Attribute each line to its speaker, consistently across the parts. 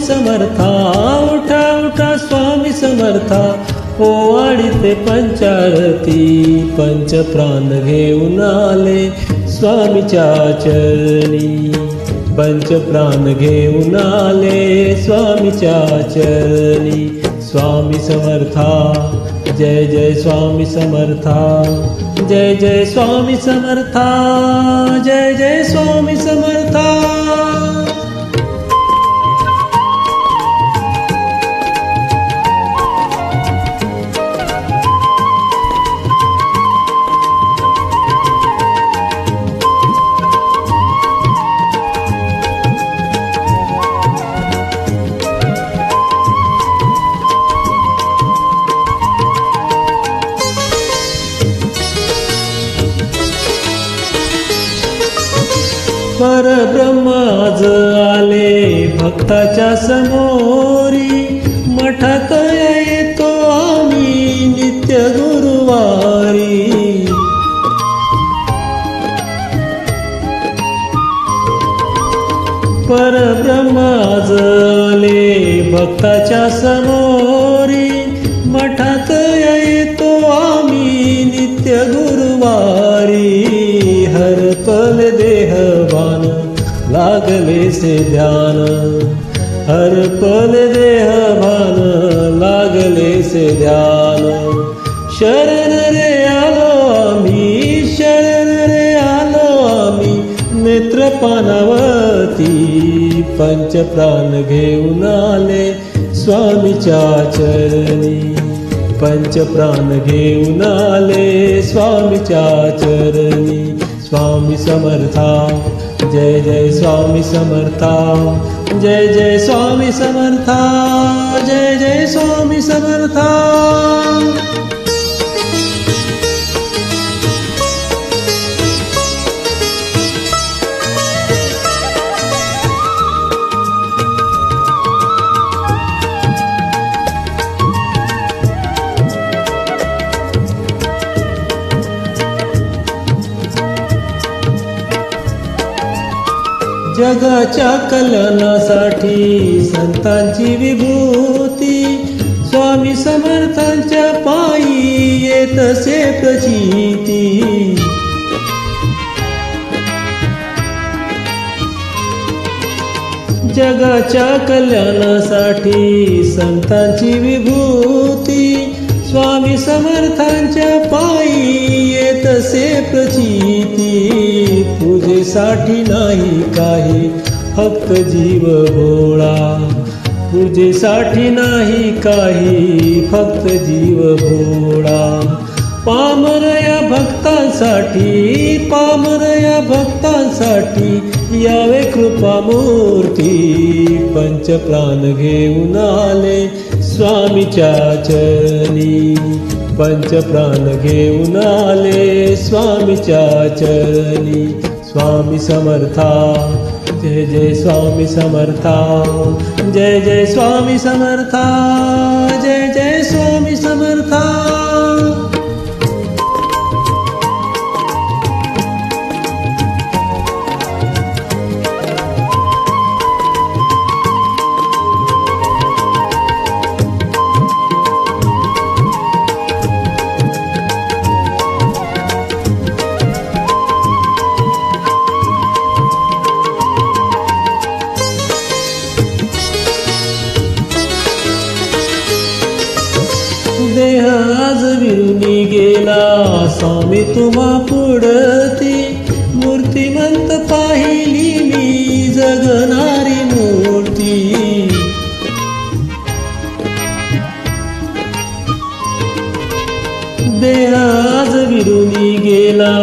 Speaker 1: समर्था, उठा उठा स्वामी समर्था, ओवाळीते पंचारती, पंचप्राण घेऊन आले स्वामीच्या चरणी, पंचप्राण घेऊन आले स्वामीच्या चरणी। स्वामी समर्था, जय जय स्वामी समर्था, जय जय स्वामी समर्था, जय जय स्वामी समर्था। परब्रह्म आज आले भक्ताच्या समोरी, मठात येतो आम्ही नित्य गुरुवारी। परब्रह्म आज आले भक्ताच्या समोरी, मठात येतो आम्ही नित्य गुरुवारी। हर पल देहभान लागले से ध्यान, हर पल देहभान लागले से ध्यान। शरण रे आलो आम्ही, शरण रे आलो आम्ही नेत्रपानावती, पंचप्राण घेऊन आले स्वामीच्या चरणी, पंचप्राण घेऊन आले स्वामीच्या चरणी। स्वामी समर्था, जय जय स्वामी समर्था, जय जय स्वामी समर्था, जय जय स्वामी समर्था। जगाच्या कल्याणासाठी संतांची विभूती, स्वामी समर्थांच्या पायी येतसे प्रचिती। जगाच्या कल्याणासाठी संतांची विभूती, स्वामी समर्थांच्या पायी येतसे प्रचिती। पूजेसाठी नाही काही फक्त जीव भोळा, पूजेसाठी नाही काही फक्त जीव भोळा। पामर या भक्तांसाठी, पामर या भक्तांसाठी यावे कृपामूर्ती, पंचप्राण घेऊन आले स्वामीच्या चरणी, पंचप्राण घेऊन आले स्वामीच्या चरणी। स्वामी समर्था, जय जय स्वामी समर्था, जय जय स्वामी समर्था, जय जय स्वामी समर्था। देह आज विरुनी गेला स्वामी तुम्हा पुढती, मूर्तिमंत पाहिली मी जगणारी मूर्ती। देह आज विरुनी गेला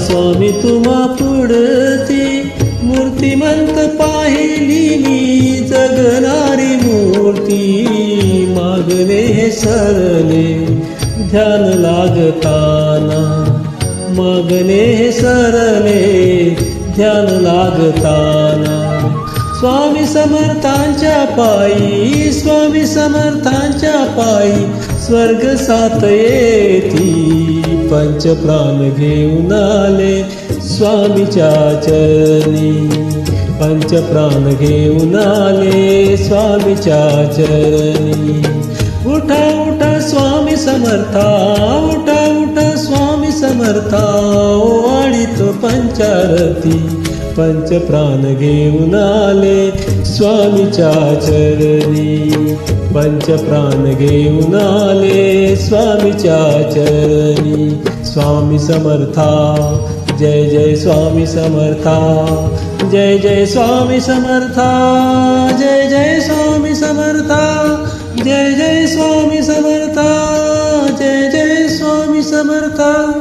Speaker 1: स्वामी तुम्हा पुढती, मूर्तिमंत पाहिली मी जगणारी मूर्ती। मागणे हे सरले ध्यान लागताना, मागणे हे सरले ध्यान लागताना। स्वामी समर्थांच्या पायी, स्वामी समर्थांच्या पायी स्वर्ग सात येती, पंचप्राण घेऊन आले स्वामीच्या चरणी, पंचप्राण घेऊन आले स्वामीच्या चरणी. उठा उठा स्वामी समर्था, उठा उठा स्वामी समर्था, ओवाळीत पंचारती. पंचप्राण घेऊन आले स्वामीच्या चरणी. पंचप्राण घेऊन आले स्वामीच्या चरणी. स्वामी समर्था, जय जय स्वामी समर्था, जय जय स्वामी समर्था, जय जय स्वामी समर्था, जय जय स्वामी समर्था, जय जय स्वामी समर्था.